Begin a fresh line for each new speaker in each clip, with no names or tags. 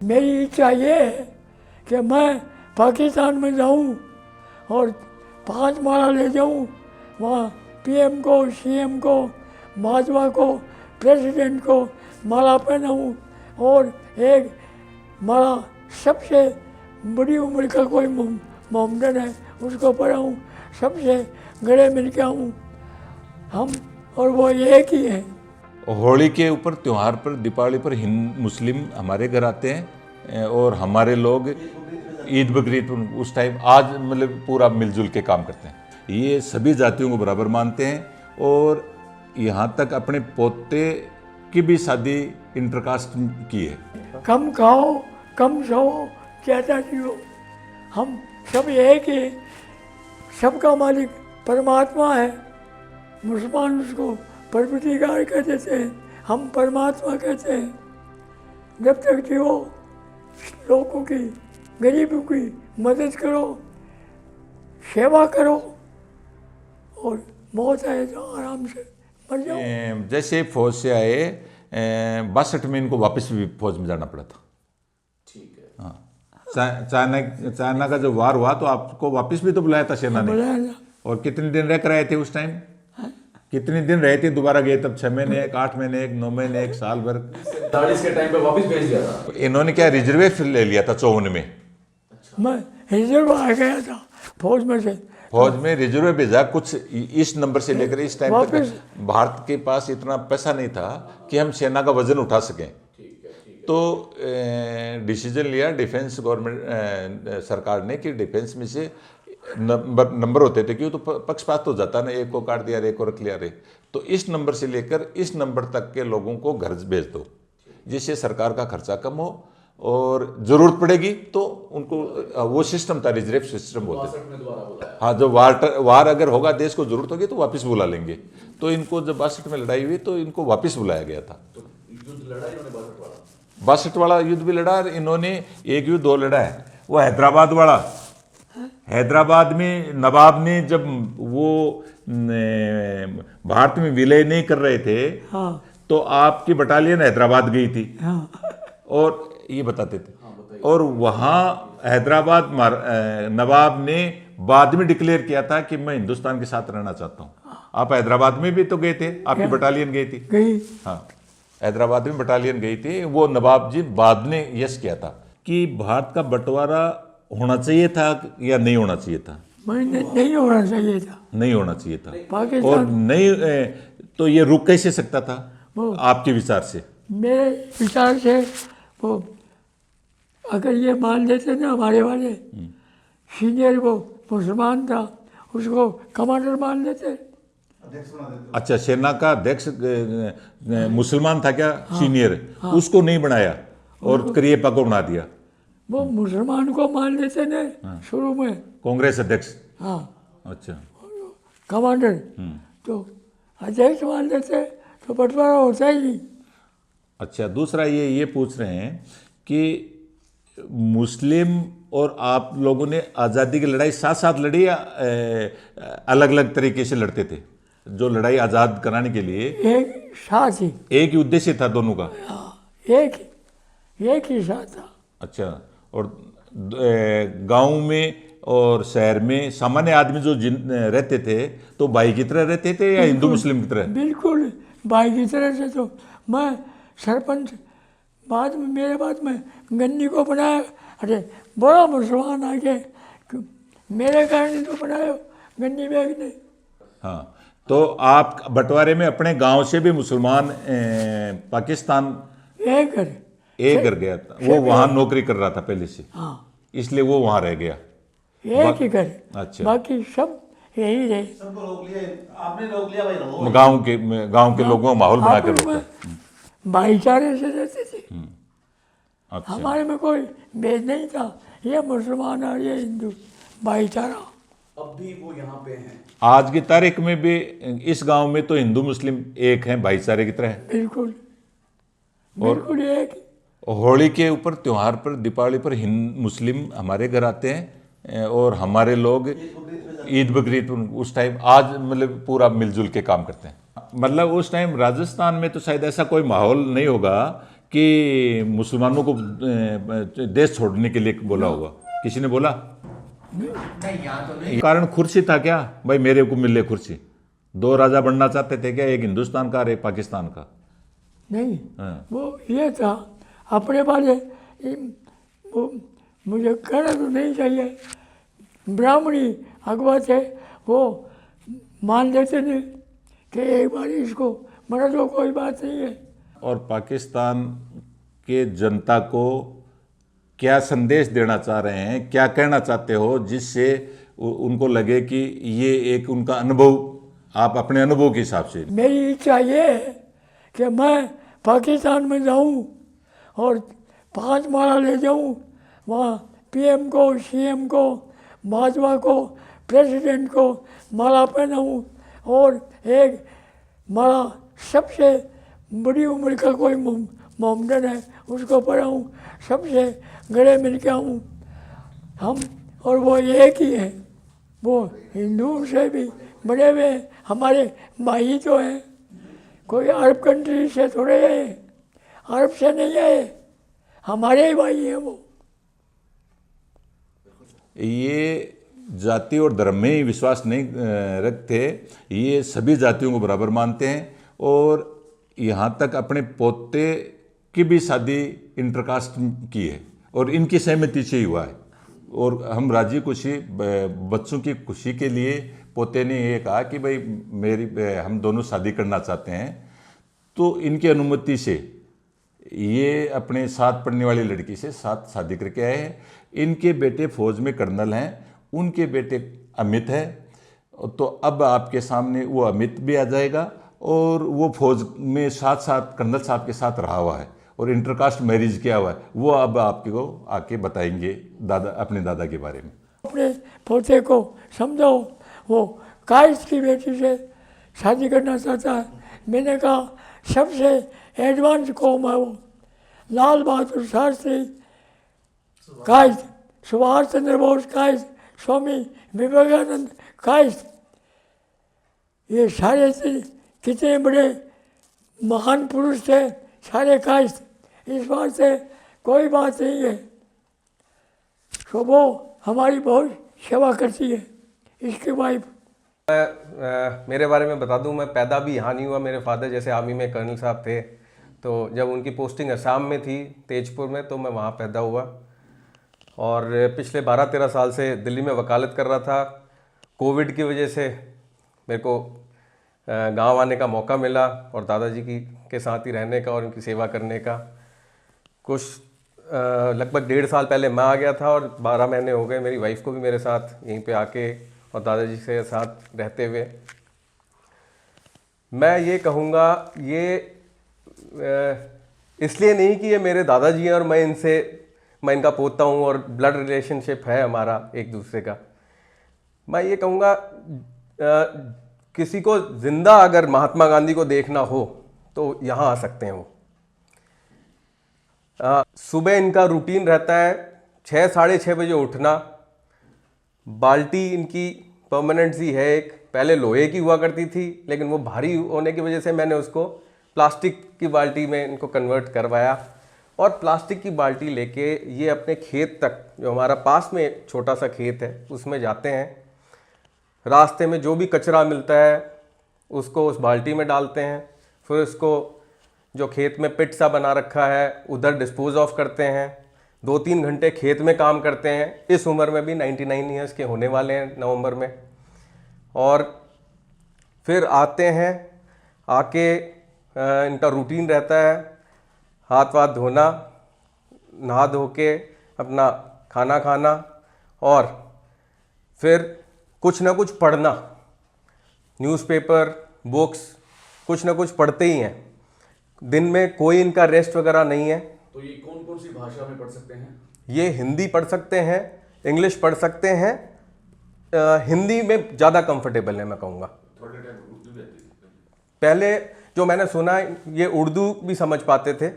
मेरी इच्छा ये है कि मैं पाकिस्तान में जाऊं और 5 माला ले जाऊं, वहाँ पीएम को, सीएम को, महात्मा को, प्रेसिडेंट को माला पहनाऊं और एक माला सबसे बड़ी उम्र का कोई मोमडन है उसको पढ़ाऊं, सबसे गले मिल के आऊँ हम, और वो एक ही है।
होली के ऊपर, त्यौहार पर, दीपावली पर हिंदू मुस्लिम हमारे घर आते हैं और हमारे लोग ईद बकरीद उस टाइम आज मतलब पूरा मिलजुल के काम करते हैं। ये सभी जातियों को बराबर मानते हैं और यहाँ तक अपने पोते की भी शादी इंटरकास्ट की है।
कम खाओ, कम सो, ज़्यादा जियो, हम सब एक ही, सबका मालिक परमात्मा है। मुसलमान उसको परवरदिगार कह देते हैं, हम परमात्मा कहते हैं। जब तक जियो लोगों की, गरीबों की मदद करो, सेवा करो और मौत आए तो आराम से मर जाओ।
जैसे फौज से आए 62 में इनको वापस भी फौज में जाना पड़ा था।
ठीक है।
हाँ, चाइना का जो वार हुआ तो आपको वापस भी तो बुलाया था सेना ने।
बुलाया।
और कितने दिन रह कर आए थे उस टाइम? कितने दिन रहे थे? दोबारा गए तब 6 महीने, 8 महीने, 9 महीने, 1 साल भर?
40 के टाइम पे वापस भेज दिया था।
इन्होंने क्या रिजर्व ले लिया था 54 में?
मैं रिजर्व आ गया था फौज में से।
फौज में रिजर्व भेजा कुछ इस नंबर से लेकर इस टाइम तक भारत के पास इतना पैसा नहीं था कि हम सेना का वजन उठा सकें। तो डिसीजन लिया डिफेंस गवर्नमेंट सरकार ने कि डिफेंस में से नंबर होते थे, क्यों तो पक्षपात हो जाता ना, एक को काट दिया, एक को रख लिया रे। तो इस नंबर से लेकर इस नंबर तक के लोगों को घर भेज दो, जिससे सरकार का खर्चा कम हो और जरूरत पड़ेगी तो उनको, वो सिस्टम था, रिजर्व सिस्टम बोलते थे। हाँ, जो वार अगर होगा, देश को जरूरत होगी तो वापस बुला लेंगे। तो इनको जब 62 में लड़ाई हुई तो इनको वापस बुलाया गया था।
युद्ध लड़ा इन्होंने 62 वाला।
62 वाला युद्ध भी लड़ा। इन्होंने एक युद्ध 2 लड़ा है, वो हैदराबाद वाला। हैदराबाद में नवाब ने जब वो भारत में विलय नहीं कर रहे थे,
हाँ।
तो आपकी बटालियन हैदराबाद गई थी।
हाँ।
और ये बताते थे। और वहाँ हैदराबाद नवाब ने बाद में डिक्लेयर किया था कि मैं हिंदुस्तान के साथ रहना चाहता हूँ। आप हैदराबाद में भी तो गए थे, आपकी बटालियन गई थी।
गई।
हाँ, हैदराबाद में बटालियन गई थी। वो नवाब जी बाद ने यस किया था कि भारत का बंटवारा होना चाहिए था या नहीं होना चाहिए था?
नहीं होना चाहिए था।
नहीं होना चाहिए था।
पाकिस्तान
और नहीं, तो ये रुक कैसे सकता था आपके विचार से?
मेरे विचार से वो अगर ये मान लेते ना हमारे वाले सीनियर, वो मुसलमान था, उसको कमांडर मान लेते।
अच्छा, सेना का अध्यक्ष मुसलमान था क्या? सीनियर। उसको नहीं बनाया और करियप्पा को बना दिया।
वो मुसलमान को मान लेते ने शुरू में,
कांग्रेस अध्यक्ष।
हाँ।
अच्छा,
कमांडर तो अध्यक्ष मान लेते तो बंटवारा होता ही नहीं।
अच्छा, दूसरा ये पूछ रहे हैं कि मुस्लिम और आप लोगों ने आज़ादी की लड़ाई साथ साथ लड़ी या अलग अलग तरीके से लड़ते थे? जो लड़ाई आज़ाद कराने के लिए
एक साथ ही,
एक ही उद्देश्य था दोनों का?
एक ही साथ था।
अच्छा, और गांव में और शहर में सामान्य आदमी जो रहते थे तो भाई की तरह रहते थे या हिंदू मुस्लिम की तरह?
बिल्कुल भाई की तरह से। तो मैं सरपंच बाद में, मेरे बाद में गन्नी को बनाया। अरे बड़ा मुसलमान आ गए, मेरे कारण तो बनाया गन्नी बेग ने।
हाँ, तो आप बंटवारे में अपने गांव से भी मुसलमान पाकिस्तान एक घर गया था। वो वहाँ नौकरी कर रहा था पहले से।
हाँ,
इसलिए वो वहाँ रह गया।
एक ही घर।
अच्छा,
बाकी सब यही रहे।
सबको रोक लिया आपने, रोक लिया भाई रहो।
गांव के लोगों को माहौल बना के रोका।
भाईचारे से रहते थे।
अच्छा,
हमारे में कोई भेद नहीं था, ये मुसलमान और ये हिंदू, भाईचारा।
अब भी वो यहाँ पे हैं।
आज की तारीख में भी इस गांव में तो हिंदू मुस्लिम एक हैं, भाईचारे की तरह।
बिल्कुल बिल्कुल एक।
होली के ऊपर, त्यौहार पर, दीपावली पर हिंदू मुस्लिम हमारे घर आते हैं और हमारे लोग ईद बकरीद उस टाइम आज मतलब पूरा मिलजुल के काम करते हैं। मतलब उस टाइम राजस्थान में तो शायद ऐसा कोई माहौल नहीं होगा कि मुसलमानों को देश छोड़ने के लिए बोला होगा? किसी ने बोला?
नहीं, यहाँ तो नहीं।
कारण कुर्सी था क्या भाई, मेरे को मिले कुर्सी? दो राजा बनना चाहते थे क्या, एक हिंदुस्तान का और एक पाकिस्तान का?
नहीं,
हाँ।
वो ये था अपने वाले, वो मुझे कहना तो नहीं चाहिए, ब्राह्मणी अगवा थे, वो मान लेते थे कि एक बार इसको मरा तो कोई बात नहीं है।
और पाकिस्तान के जनता को क्या संदेश देना चाह रहे हैं, क्या कहना चाहते हो जिससे उनको लगे कि ये एक उनका अनुभव, आप अपने अनुभव के हिसाब से?
मेरी इच्छा ये है कि मैं पाकिस्तान में जाऊं और 5 माला ले जाऊं, वहाँ पीएम को, सीएम को, महात्मा को, प्रेसिडेंट को माला पहनाऊं और एक माला सबसे बड़ी उम्र का कोई मोमडन है उसको पढ़ाऊं, सबसे गले मिल के आऊँ हम, और वो एक ही है, वो हिंदुओं से भी बने हुए हमारे भाई तो हैं, कोई अरब कंट्री से थोड़े आए, अरब से नहीं आए, हमारे ही भाई हैं वो।
ये जाति और धर्म में ही विश्वास नहीं रखते, ये सभी जातियों को बराबर मानते हैं और यहाँ तक अपने पोते की भी शादी इंटरकास्ट की है और इनकी सहमति से ही हुआ है। और हम राजी खुशी, बच्चों की खुशी के लिए पोते ने ये कहा कि भाई हम दोनों शादी करना चाहते हैं, तो इनकी अनुमति से ये अपने साथ पढ़ने वाली लड़की से साथ शादी करके आए हैं। इनके बेटे फौज में कर्नल हैं, उनके बेटे अमित है, तो अब आपके सामने वो अमित भी आ जाएगा और वो फौज में साथ साथ कर्नल साहब के साथ रहा हुआ है और इंटरकास्ट मैरिज किया हुआ है, वो अब आपको आके बताएंगे दादा, अपने दादा के बारे में।
अपने पोते को समझाओ, वो कायस्थ की बेटी से शादी करना चाहता है। मैंने कहा सबसे एडवांस कौम है वो, लाल बहादुर शास्त्री कायस्थ, सुभाष चंद्र बोस कायस्थ, स्वामी विवेकानंद कायस्थ, ये सारे कितने बड़े महान पुरुष थे, सारे कायस्थ। इस बात से कोई बात नहीं है, तो वो हमारी बहुत सेवा करती है, इसकी वाइफ।
मेरे बारे में बता दूं, मैं पैदा भी यहाँ नहीं हुआ, मेरे फादर जैसे आर्मी में कर्नल साहब थे, तो जब उनकी पोस्टिंग असम में थी, तेजपुर में, तो मैं वहाँ पैदा हुआ और पिछले 12-13 साल से दिल्ली में वकालत कर रहा था। कोविड की वजह से मेरे को गांव आने का मौका मिला और दादाजी के साथ ही रहने का और उनकी सेवा करने का। कुछ लगभग 1.5 साल पहले मैं आ गया था और 12 महीने हो गए मेरी वाइफ को भी मेरे साथ यहीं पे आके और दादाजी के साथ रहते हुए। मैं ये कहूँगा, ये इसलिए नहीं कि ये मेरे दादाजी हैं और मैं इनका पोता हूँ और ब्लड रिलेशनशिप है हमारा एक दूसरे का। मैं ये कहूँगा, किसी को जिंदा अगर महात्मा गांधी को देखना हो तो यहाँ आ सकते हैं वो। सुबह इनका रूटीन रहता है 6-6:30 बजे उठना। बाल्टी इनकी परमानेंट सी है, एक पहले लोहे की हुआ करती थी लेकिन वो भारी होने की वजह से मैंने उसको प्लास्टिक की बाल्टी में इनको कन्वर्ट करवाया और प्लास्टिक की बाल्टी लेके ये अपने खेत तक, जो हमारा पास में छोटा सा खेत है, उसमें जाते हैं। रास्ते में जो भी कचरा मिलता है उसको उस बाल्टी में डालते हैं, फिर उसको जो खेत में पिट सा बना रखा है उधर डिस्पोज ऑफ करते हैं। 2-3 घंटे खेत में काम करते हैं। इस उम्र में भी 99 ईयर्स के होने वाले हैं नवंबर में। और फिर आते हैं, आके इनका रूटीन रहता है हाथ वाथ धोना, नहा धो के अपना खाना खाना और फिर कुछ ना कुछ पढ़ना, न्यूज़पेपर, बुक्स, कुछ ना कुछ पढ़ते ही हैं। दिन में कोई इनका रेस्ट वगैरह नहीं है।
तो ये कौन कौन सी भाषा में पढ़ सकते हैं?
ये हिंदी पढ़ सकते हैं, इंग्लिश पढ़ सकते हैं, हिंदी में ज़्यादा कंफर्टेबल है मैं कहूँगा। पहले जो मैंने सुना ये उर्दू भी समझ पाते थे।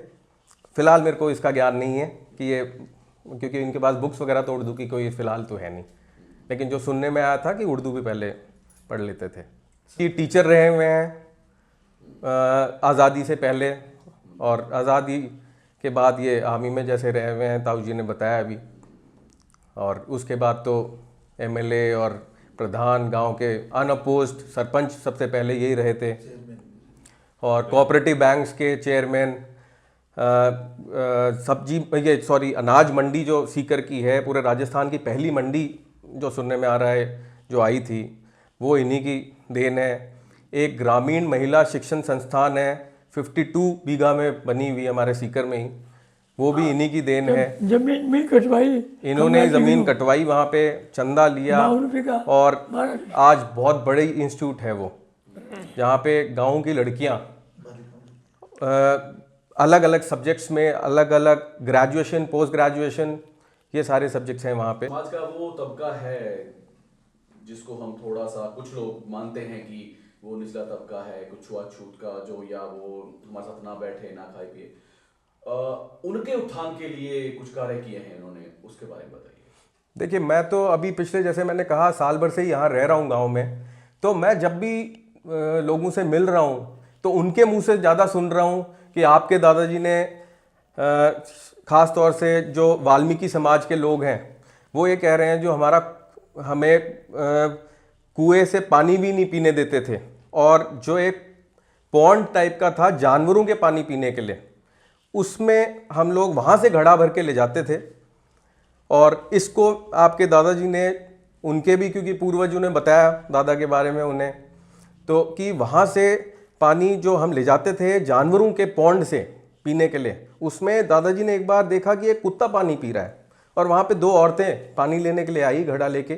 फ़िलहाल मेरे को इसका ज्ञान नहीं है कि ये, क्योंकि इनके पास बुक्स वगैरह तो उर्दू की कोई फ़िलहाल तो है नहीं, लेकिन जो सुनने में आया था कि उर्दू भी पहले पढ़ लेते थे। ये टीचर रहे हुए हैं आज़ादी से पहले और आज़ादी के बाद ये आर्मी में जैसे रहे हुए हैं, ताऊ जी ने बताया अभी। और उसके बाद तो एमएलए और प्रधान, गांव के अनअपोज्ड सरपंच सबसे पहले यही रहे थे, और कोऑपरेटिव बैंक्स के चेयरमैन, अनाज मंडी जो सीकर की है, पूरे राजस्थान की पहली मंडी जो सुनने में आ रहा है जो आई थी, वो इन्हीं की देन है। एक ग्रामीण महिला शिक्षण संस्थान है 52 बीघा में बनी हुई हमारे सीकर में ही, वो भी इन्हीं की देन है।
जमीन भी कटवाई,
इन्होंने ज़मीन कटवाई, वहाँ पे चंदा लिया,
52 बीघा।
और आज बहुत बड़े इंस्टीट्यूट है वो, जहाँ पे गाँव की लड़कियाँ अलग अलग सब्जेक्ट्स में, अलग अलग ग्रेजुएशन, पोस्ट ग्रेजुएशन, ये सारे सब्जेक्ट्स हैं वहाँ पे।
समाज का वो तबका है जिसको हम थोड़ा सा, कुछ लोग मानते हैं कि वो निचला तबका है, कुछ छुआछूत का जो, या वो हमारे साथ ना बैठे ना खाए पिए, उनके उत्थान के लिए कुछ कार्य किए हैं इन्होंने, उसके बारे में बताइए।
देखिए, मैं तो अभी पिछले, जैसे मैंने कहा, साल भर से ही यहाँ रह रहा हूँ गाँव में, तो मैं जब भी लोगों से मिल रहा हूँ तो उनके मुंह से ज़्यादा सुन रहा हूँ कि आपके दादाजी ने, ख़ास तौर से जो वाल्मीकि समाज के लोग हैं, वो ये कह रहे हैं जो हमें कुएं से पानी भी नहीं पीने देते थे, और जो एक पॉन्ड टाइप का था जानवरों के पानी पीने के लिए, उसमें हम लोग वहाँ से घड़ा भर के ले जाते थे। और इसको आपके दादाजी ने, उनके भी, क्योंकि पूर्वजों ने बताया दादा के बारे में उन्हें, तो कि वहाँ से पानी जो हम ले जाते थे जानवरों के पॉन्ड से पीने के लिए, उसमें दादाजी ने एक बार देखा कि एक कुत्ता पानी पी रहा है, और वहाँ पे 2 औरतें पानी लेने के लिए आई घड़ा लेके।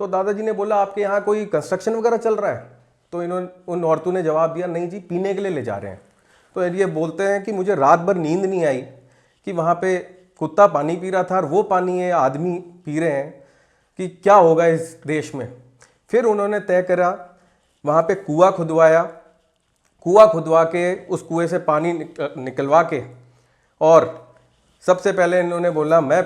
तो दादाजी ने बोला, आपके यहाँ कोई कंस्ट्रक्शन वगैरह चल रहा है? तो उन औरतों ने जवाब दिया, नहीं जी, पीने के लिए ले जा रहे हैं। तो ये बोलते हैं कि मुझे रात भर नींद नहीं आई कि वहाँ पे कुत्ता पानी पी रहा था और वो पानी ये आदमी पी रहे हैं, कि क्या होगा इस देश में। फिर उन्होंने तय करा, वहाँ पे कुआं खुदवाया, कुआं खुदवा के उस कुएं से पानी निकलवा के, और सबसे पहले इन्होंने बोला मैं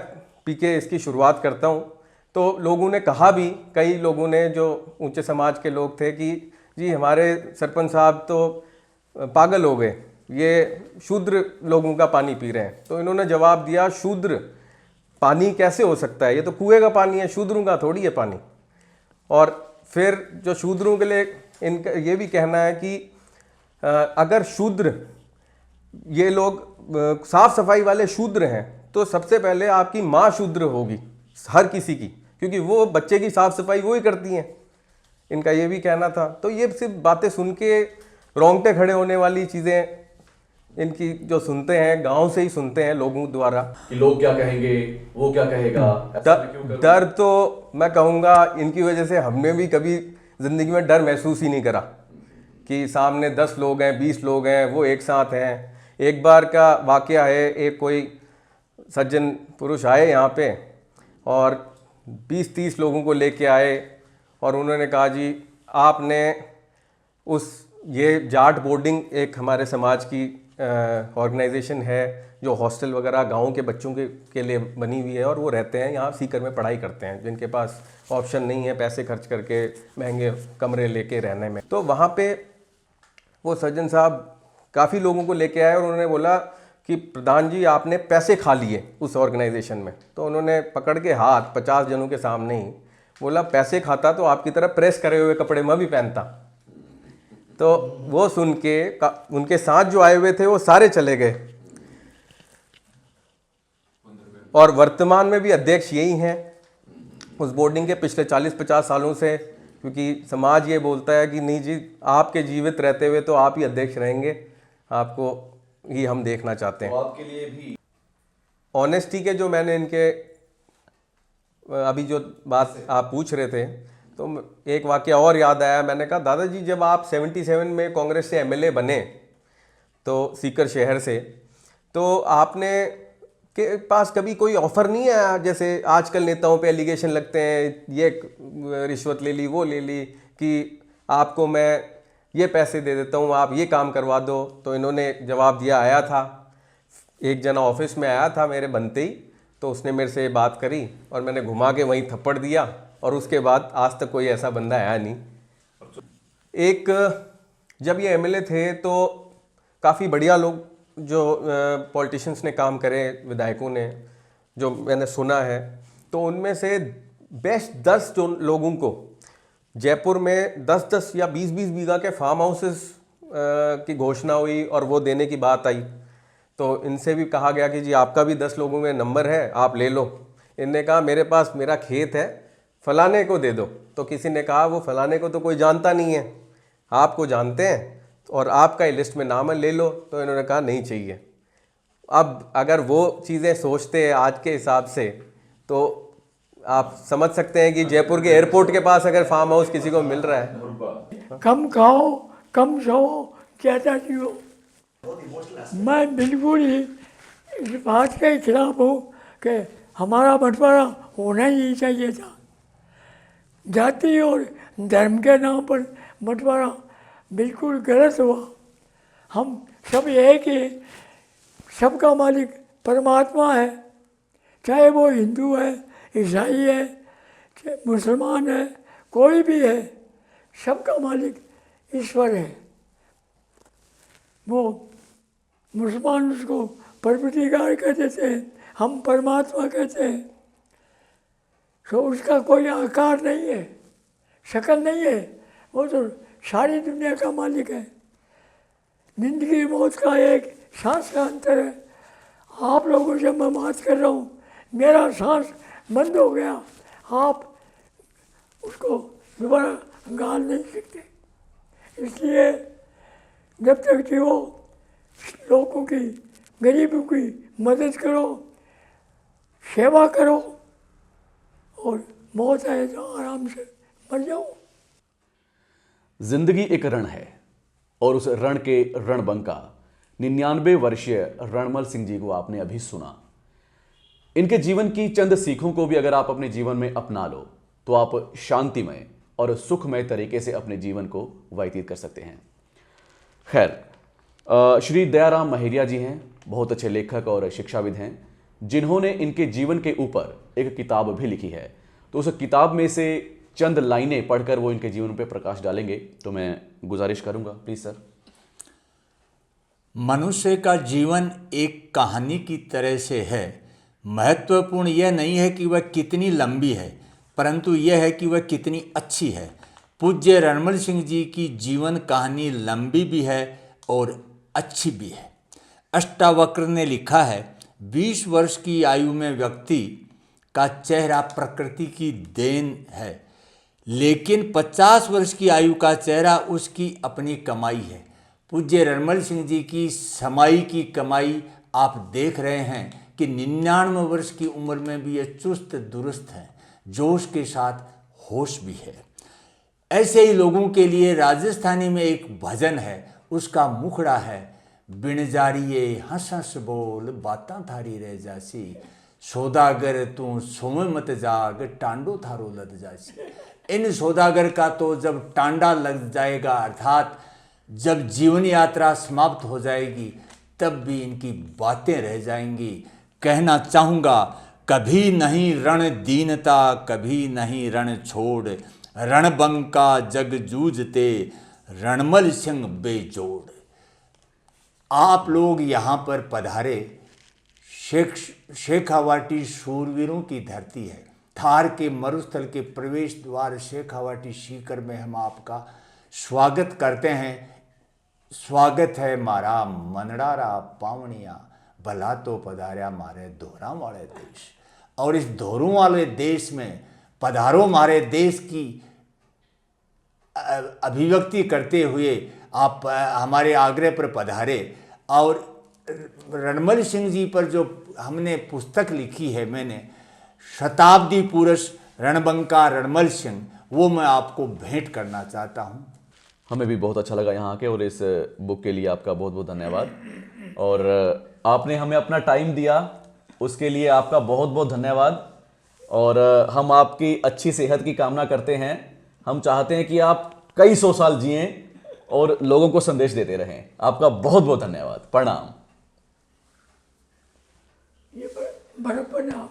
पी के इसकी शुरुआत करता हूँ। तो लोगों ने कहा भी, कई लोगों ने जो ऊंचे समाज के लोग थे, कि जी हमारे सरपंच साहब तो पागल हो गए, ये शूद्र लोगों का पानी पी रहे हैं। तो इन्होंने जवाब दिया, शूद्र पानी कैसे हो सकता है, ये तो कुएं का पानी है, शूद्रों का थोड़ी है पानी। और फिर जो शूद्रों के लिए इनका ये भी कहना है कि अगर शूद्र, ये लोग साफ सफाई वाले शूद्र हैं, तो सबसे पहले आपकी माँ शूद्र होगी हर किसी की, क्योंकि वो बच्चे की साफ सफाई वो ही करती हैं, इनका ये भी कहना था। तो ये सिर्फ बातें सुन के रोंगटे खड़े होने वाली चीज़ें इनकी जो सुनते हैं, गांव से ही सुनते हैं लोगों द्वारा,
कि लोग क्या कहेंगे, वो क्या कहेगा,
डर तो मैं कहूँगा इनकी वजह से हमने भी कभी ज़िंदगी में डर महसूस ही नहीं करा, कि सामने 10 लोग हैं, 20 लोग हैं, वो एक साथ हैं। एक बार का वाकया है, एक कोई सज्जन पुरुष आए यहाँ पे और 20-30 लोगों को लेके आए, और उन्होंने कहा, जी आपने ये जाट बोर्डिंग, एक हमारे समाज की ऑर्गेनाइजेशन है जो हॉस्टल वगैरह गाँव के बच्चों के लिए बनी हुई है, और वो रहते हैं यहाँ सीकर में, पढ़ाई करते हैं, जिनके पास ऑप्शन नहीं है पैसे खर्च करके महंगे कमरे लेके रहने में। तो वहाँ पे वो सज्जन साहब काफ़ी लोगों को लेके आए, और उन्होंने बोला कि प्रधान जी आपने पैसे खा लिए उस ऑर्गेनाइजेशन में। तो उन्होंने पकड़ के हाथ 50 जनों के सामने ही बोला, पैसे खाता तो आपकी तरह प्रेस करे हुए कपड़े मैं भी पहनता। तो वो सुन के उनके साथ जो आए हुए थे वो सारे चले गए, और वर्तमान में भी अध्यक्ष यही हैं उस बोर्डिंग के, पिछले 40-50 सालों से, क्योंकि समाज ये बोलता है कि नहीं जी, आपके जीवित रहते हुए तो आप ही अध्यक्ष रहेंगे, आपको ही हम देखना चाहते हैं।
तो आपके लिए भी
ऑनेस्टी के जो मैंने इनके अभी जो बात आप पूछ रहे थे, तो एक वाकया और याद आया। मैंने कहा, दादाजी जब आप 77 में कांग्रेस से एमएलए बने, तो सीकर शहर से, तो आपने के पास कभी कोई ऑफ़र नहीं आया, जैसे आजकल नेताओं पे एलिगेशन लगते हैं, ये रिश्वत ले ली, वो ले ली, कि आपको मैं ये पैसे दे देता हूँ, आप ये काम करवा दो। तो इन्होंने जवाब दिया, आया था एक जना ऑफिस में आया था मेरे बनते ही, तो उसने मेरे से बात करी और मैंने घुमा के वहीं थप्पड़ दिया, और उसके बाद आज तक कोई ऐसा बंदा आया नहीं। एक जब ये एमएलए थे तो काफ़ी बढ़िया लोग जो पॉलिटिशियंस ने काम करे, विधायकों ने, जो मैंने सुना है, तो उनमें से बेस्ट 10 जो लोगों को जयपुर में 10-10 या 20-20 बीघा के फार्म हाउसेस की घोषणा हुई और वो देने की बात आई, तो इनसे भी कहा गया कि जी आपका भी 10 लोगों में नंबर है, आप ले लो। इनने कहा मेरे पास मेरा खेत है, फलाने को दे दो। तो किसी ने कहा वो फलाने को तो कोई जानता नहीं है, आपको जानते हैं और आपका ही लिस्ट में नाम है, ले लो। तो इन्होंने कहा नहीं चाहिए। अब अगर वो चीज़ें सोचते हैं आज के हिसाब से, तो आप समझ सकते हैं कि जयपुर के एयरपोर्ट के पास अगर फार्म हाउस किसी को मिल रहा है।
कम खाओ, कम सो, ज़्यादा जियो। मैं बिल्कुल ही इस बात के खिलाफ हूँ कि हमारा बंटवारा होना ही नहीं चाहिए था। जाति और धर्म के नाम पर बंटवारा बिल्कुल गलत हुआ। हम सब एक ही, सबका मालिक परमात्मा है, चाहे वो हिंदू है, ईसाई है, चाहे मुसलमान है, कोई भी है, सबका मालिक ईश्वर है। वो मुसलमान उसको परवरदिगार कहते थे, हम परमात्मा कहते हैं। तो उसका कोई आकार नहीं है, शक्ल नहीं है, वो तो सारी दुनिया का मालिक है। जिंदगी मौत का एक सांस का अंतर है। आप लोगों से मैं बात कर रहा हूँ, मेरा सांस बंद हो गया, आप उसको दोबारा गाल नहीं सकते। इसलिए जब तक कि वो लोगों की, गरीबों की मदद करो, सेवा करो, और मौत आए तो आराम से मर जाओ।
जिंदगी एक रण है और उस रण के रणबंका 99 वर्षीय रणमल सिंह जी को आपने अभी सुना। इनके जीवन की चंद सीखों को भी अगर आप अपने जीवन में अपना लो तो आप शांतिमय और सुखमय तरीके से अपने जीवन को व्यतीत कर सकते हैं। खैर, श्री दयाराम महेरिया जी हैं, बहुत अच्छे लेखक और शिक्षाविद हैं, जिन्होंने इनके जीवन के ऊपर एक किताब भी लिखी है। तो उस किताब में से चंद लाइनें पढ़कर वो इनके जीवन पे प्रकाश डालेंगे, तो मैं गुजारिश करूंगा, प्लीज सर।
मनुष्य का जीवन एक कहानी की तरह से है। महत्वपूर्ण यह नहीं है कि वह कितनी लंबी है, परंतु यह है कि वह कितनी अच्छी है। पूज्य रणमल सिंह जी की जीवन कहानी लंबी भी है और अच्छी भी है। अष्टावक्र ने लिखा है, 20 वर्ष की आयु में व्यक्ति का चेहरा प्रकृति की देन है, लेकिन 50 वर्ष की आयु का चेहरा उसकी अपनी कमाई है। पूज्य रणमल सिंह जी की समाई की कमाई आप देख रहे हैं कि 99 वर्ष की उम्र में भी ये चुस्त दुरुस्त है, जोश के साथ होश भी है। ऐसे ही लोगों के लिए राजस्थानी में एक भजन है, उसका मुखड़ा है, बिन जारिए हंस हंस बोल बातां थारी रह जासी, सौदागर तू सोमे मत जाग टांडो थारो लद जासी। इन सौदागर का तो जब टांडा लग जाएगा, अर्थात जब जीवन यात्रा समाप्त हो जाएगी, तब भी इनकी बातें रह जाएंगी। कहना चाहूँगा, कभी नहीं रण दीनता, कभी नहीं रण छोड़, रणबंका जग जूझते रणमल सिंह बेजोड़। आप लोग यहाँ पर पधारे, शेखावाटी शूरवीरों की धरती है। थार के मरुस्थल के प्रवेश द्वार शेखावाटी सीकर में हम आपका स्वागत करते हैं। स्वागत है मारा मनडारा पावनिया, भला तो पधार्या मारे धोरा वाले देश। और इस धोरों वाले देश में पधारो मारे देश की अभिव्यक्ति करते हुए आप हमारे आग्रह पर पधारे। और रणमल सिंह जी पर जो हमने पुस्तक लिखी है, मैंने शताब्दी पुरुष रणबंका रणमल सिंह, वो मैं आपको भेंट करना चाहता हूँ।
हमें भी बहुत अच्छा लगा यहाँ आके, और इस बुक के लिए आपका बहुत बहुत धन्यवाद। और आपने हमें अपना टाइम दिया, उसके लिए आपका बहुत बहुत धन्यवाद। और हम आपकी अच्छी सेहत की कामना करते हैं। हम चाहते हैं कि आप कई 100 साल जिएं और लोगों को संदेश देते रहें। आपका बहुत बहुत धन्यवाद। प्रणाम।
ये बड़ा प्रणाम।